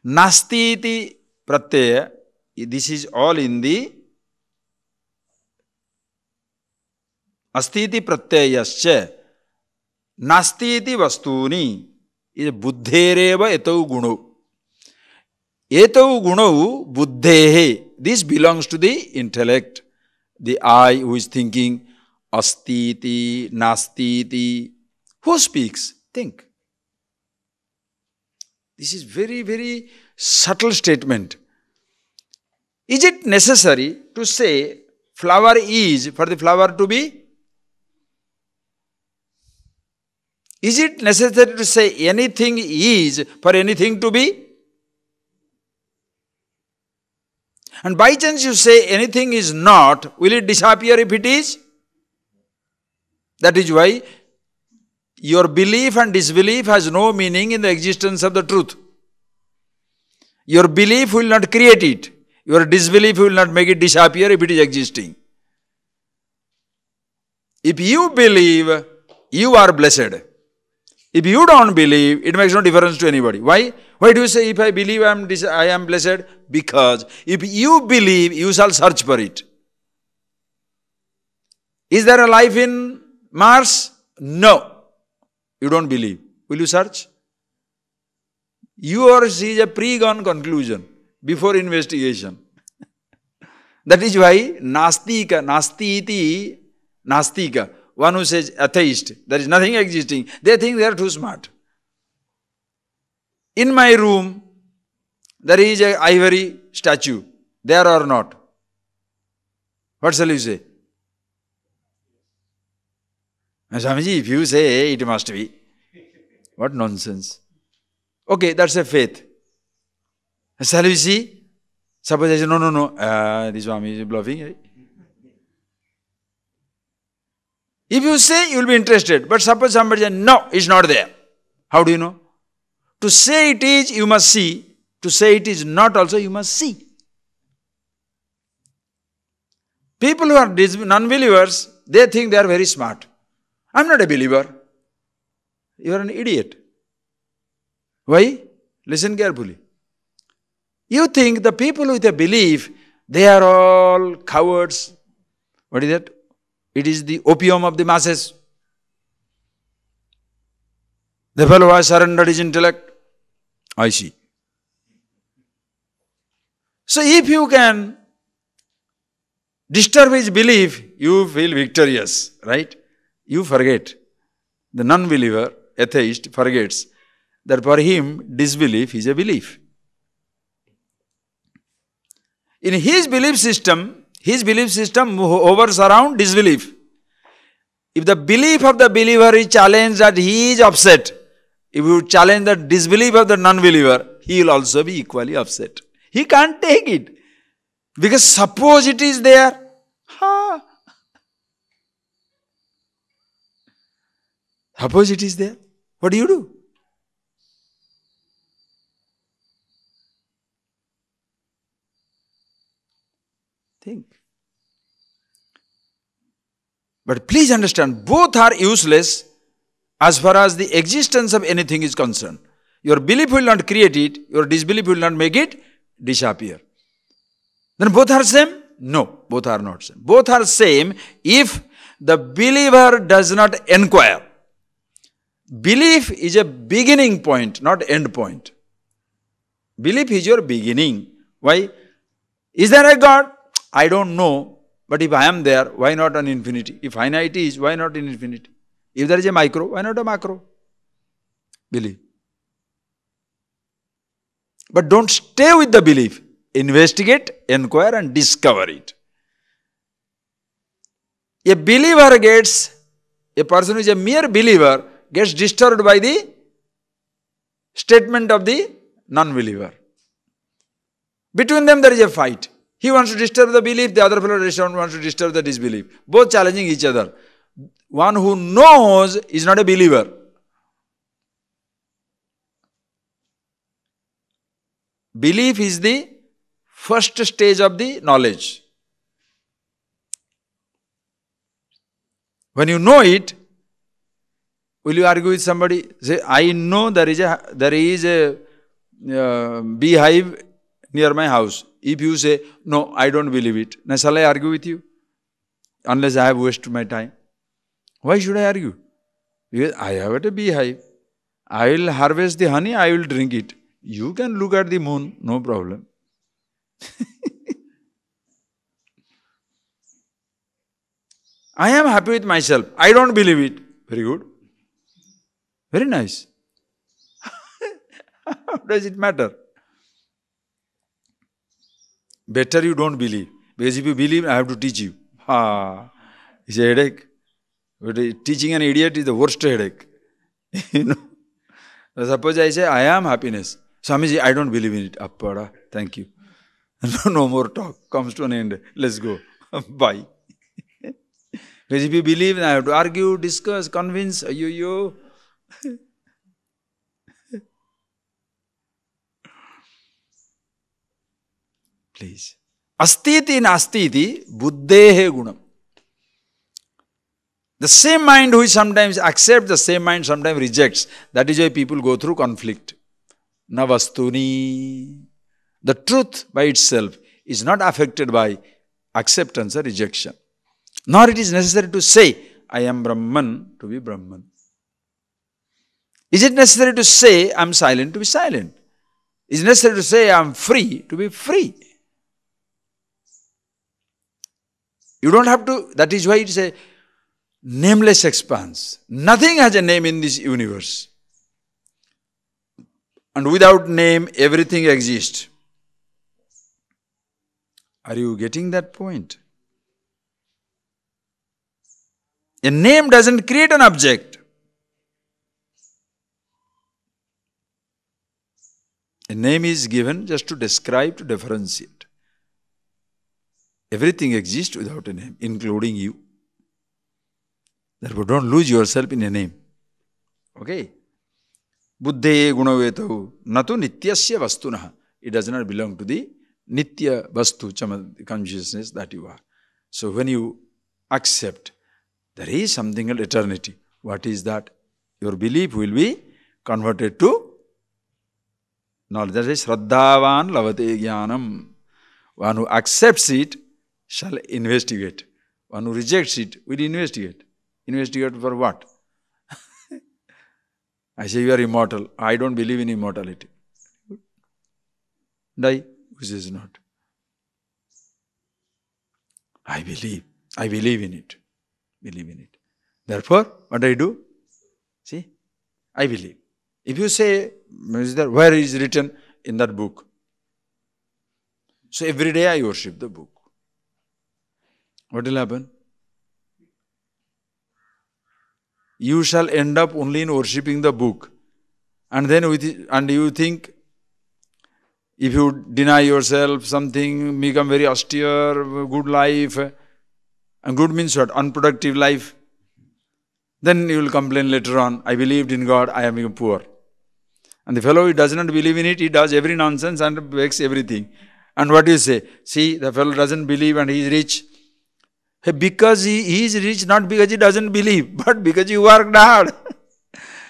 nasti iti pratyaya. This is all in the asti iti pratyayascha nasti iti vastuni is buddhereva etau guno. Etau guno buddhehe. This belongs to the intellect, the I who is thinking asti iti, nasti iti. Who speaks? Think. This is very, very subtle statement. Is it necessary to say flower is for the flower to be? Is it necessary to say anything is for anything to be? And by chance you say anything is not, will it disappear if it is? That is why your belief and disbelief has no meaning in the existence of the truth. Your belief will not create it. Your disbelief will not make it disappear if it is existing. If you believe, you are blessed. If you don't believe, it makes no difference to anybody. Why? Why do you say, if I believe I am blessed? Because if you believe, you shall search for it. Is there a life in Mars? No. You don't believe. Will you search? Yours is a pre-gone conclusion, before investigation. That is why Nastika, Nastiti, Nastika, one who says atheist, there is nothing existing, they think they are too smart. In my room, there is an ivory statue, there or not? What shall you say? Swamiji, if you say it must be, what nonsense. Okay, that's a faith. Shall we see? Suppose I say, no, this Swami is bluffing. If you say, you will be interested. But suppose somebody says, no, it's not there. How do you know? To say it is, you must see. To say it is not also, you must see. People who are non-believers, they think they are very smart. I'm not a believer. You are an idiot. Why? Listen carefully. You think the people with a belief, they are all cowards. What is that? It is the opium of the masses. The fellow has surrendered his intellect. I see. So if you can disturb his belief, you feel victorious, right? You forget. The non-believer, atheist, forgets that for him, disbelief is a belief. In his belief system hovers around disbelief. If the belief of the believer is challenged that he is upset, if you challenge the disbelief of the non-believer, he will also be equally upset. He can't take it. Because suppose it is there. Suppose it is there. What do you do? Think. But please understand, both are useless as far as the existence of anything is concerned. Your belief will not create it, your disbelief will not make it disappear. Then both are same? No, both are not same. Both are same if the believer does not inquire. Belief is a beginning point, not end point. Belief is your beginning. Why? Is there a God? I don't know. But if I am there, why not an infinity? If finite is, why not an infinity? If there is a micro, why not a macro? Believe. But don't stay with the belief. Investigate, inquire and discover it. A believer a person who is a mere believer gets disturbed by the statement of the non-believer. Between them there is a fight. He wants to disturb the belief, the other fellow wants to disturb the disbelief. Both challenging each other. One who knows is not a believer. Belief is the first stage of the knowledge. When you know it, will you argue with somebody? Say, I know there is a beehive near my house. If you say, no, I don't believe it, now shall I argue with you? Unless I have wasted my time. Why should I argue? Because I have a beehive. I will harvest the honey, I will drink it. You can look at the moon, no problem. I am happy with myself. I don't believe it. Very good. Very nice. How does it matter? Better you don't believe. Because if you believe, I have to teach you. It's a headache. But teaching an idiot is the worst headache. You know. Suppose I say, I am happiness. Swamiji, I don't believe in it. Appada, thank you. No more talk. Comes to an end. Let's go. Bye. Because if you believe, I have to argue, discuss, convince. Yo. Please. Astiti nastiti buddhehe gunam. The same mind who sometimes accepts, the same mind sometimes rejects. That is why people go through conflict. Na vastuni. The truth by itself is not affected by acceptance or rejection. Nor it is necessary to say, I am Brahman to be Brahman. Is it necessary to say, I am silent to be silent? Is it necessary to say, I am free to be free? You don't have to, that is why it's a nameless expanse. Nothing has a name in this universe. And without name, everything exists. Are you getting that point? A name doesn't create an object. A name is given just to describe, to differentiate. Everything exists without a name, including you. Therefore, don't lose yourself in a name. Okay? Buddhe gunavetahu natu nityasya vastunaha. It does not belong to the nitya vastu, consciousness that you are. So when you accept there is something called eternity, what is that? Your belief will be converted to knowledge. That is Shraddhavan lavate jnanam. One who accepts it shall investigate. One who rejects it will investigate. Investigate for what? I say you are immortal. I don't believe in immortality. Die. Which is not. I believe in it. Believe in it. Therefore, what do I do? See? I believe. If you say, where is written in that book? So every day I worship the book. What will happen? You shall end up only in worshipping the book. And then you think, if you deny yourself something, become very austere, good life, and good means what? Unproductive life. Then you will complain later on, I believed in God, I am become poor. And the fellow who does not believe in it, he does every nonsense and breaks everything. And what do you say? See, the fellow doesn't believe and he is rich. Because he is rich, not because he doesn't believe, but because you worked hard.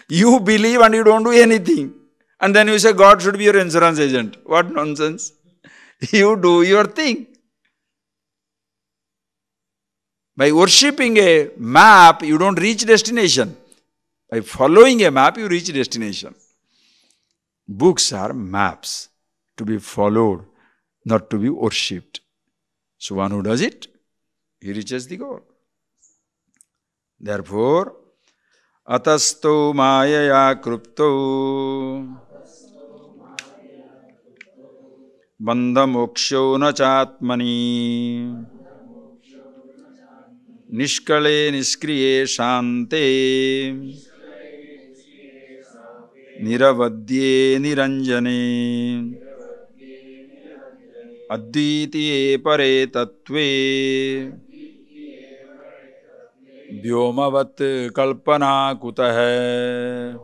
You believe and you don't do anything. And then you say God should be your insurance agent. What nonsense. You do your thing. By worshipping a map, you don't reach destination. By following a map, you reach destination. Books are maps to be followed, not to be worshipped. So one who does it, he reaches the goal. Therefore, atasto mayaya krupto bandha moksho na chatmani nishkale niskriye shante niravadye niranjane advitiye pare tattve Vyomavat kalpana kutah.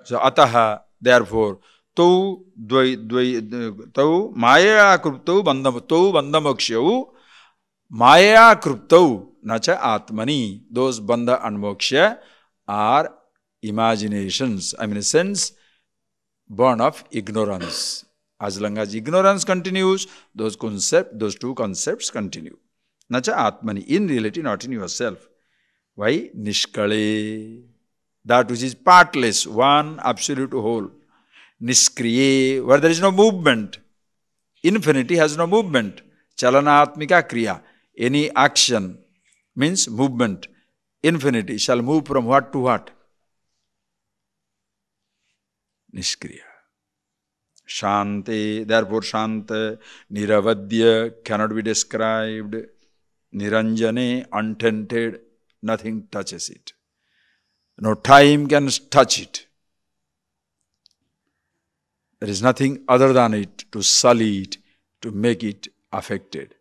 So ataha, therefore, tau maya kruptau bandhamokshyau maya kruptau nacha atmani. Those bandha and moksha are imaginations. I mean, a sense born of ignorance. As long as ignorance continues, those two concepts continue. Nacha atmani, in reality, not in yourself. Why? Nishkale, that which is partless, one absolute whole. Niskriye, where there is no movement. Infinity has no movement. Chalanatmika kriya, any action means movement. Infinity shall move from what to what? Niskriya. Shante, therefore Shanta, Niravadya, cannot be described. Niranjane, untainted, nothing touches it. No time can touch it. There is nothing other than it to sully it, to make it affected.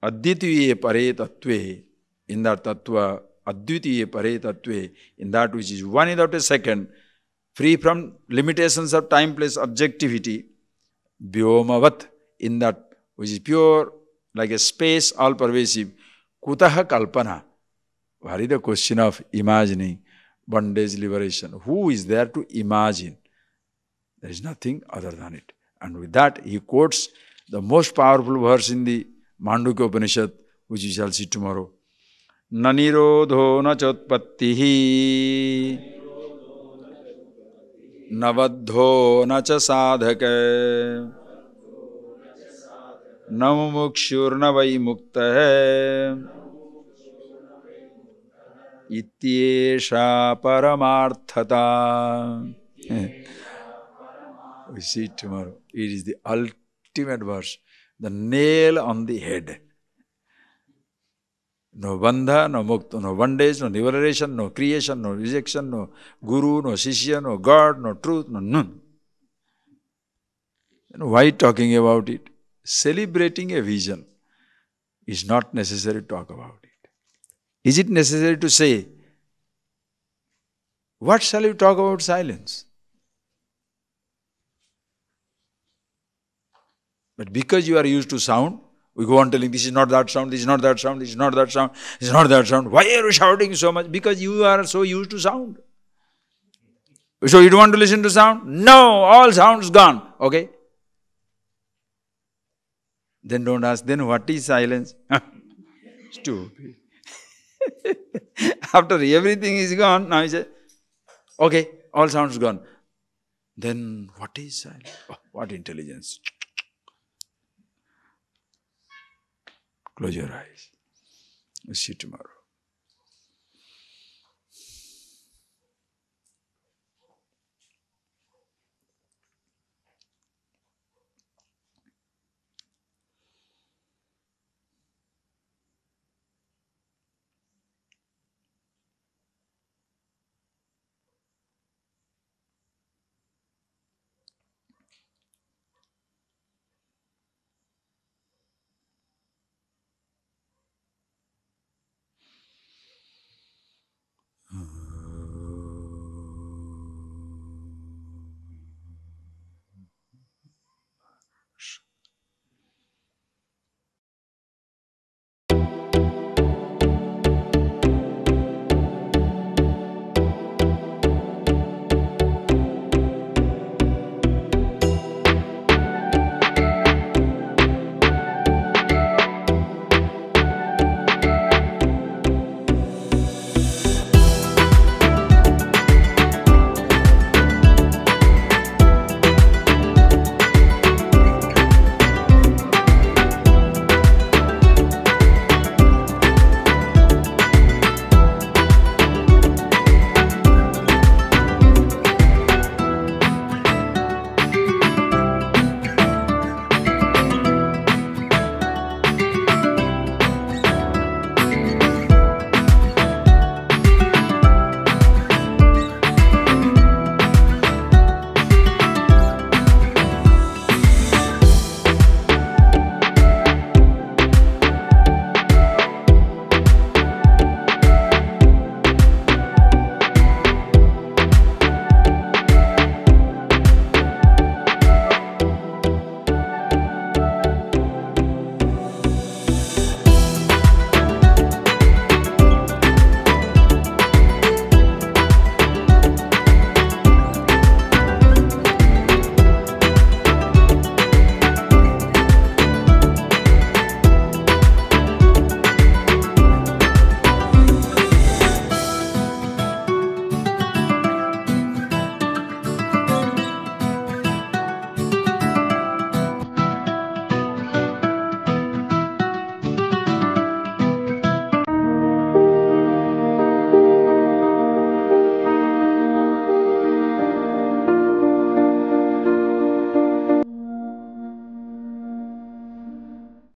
Advitiye pare tattve, in that tattva, advitiye pare tattve, in that which is one without a second, free from limitations of time, place, objectivity, vyomavat, in that which is pure, like a space, all pervasive. Kutaha kalpana. What is the question of imagining bondage, liberation? Who is there to imagine? There is nothing other than it. And with that, he quotes the most powerful verse in the Mandukya Upanishad, which we shall see tomorrow. Nanirodho na chotpattihi navadho na cha sadhaka न मुमुक्षुर्न वै मुक्तः इत्येषा परमार्थता. We see it tomorrow. It is the ultimate verse, the nail on the head. No bandha, no mukta, no bondage, no liberation, no creation, no rejection, no guru, no shishya, no God, no truth, no none. And why talking about it? Celebrating a vision is not necessary to talk about it. Is it necessary to say, what shall you talk about silence? But because you are used to sound, we go on telling this is not that sound, this is not that sound, this is not that sound, this is not that sound. Why are you shouting so much? Because you are so used to sound. So you don't want to listen to sound? No, all sounds gone. Okay? Then don't ask, then what is silence? Stupid. After everything is gone, now you say, okay, all sounds gone. Then what is silence? Oh, what intelligence. Close your eyes. We'll see you tomorrow.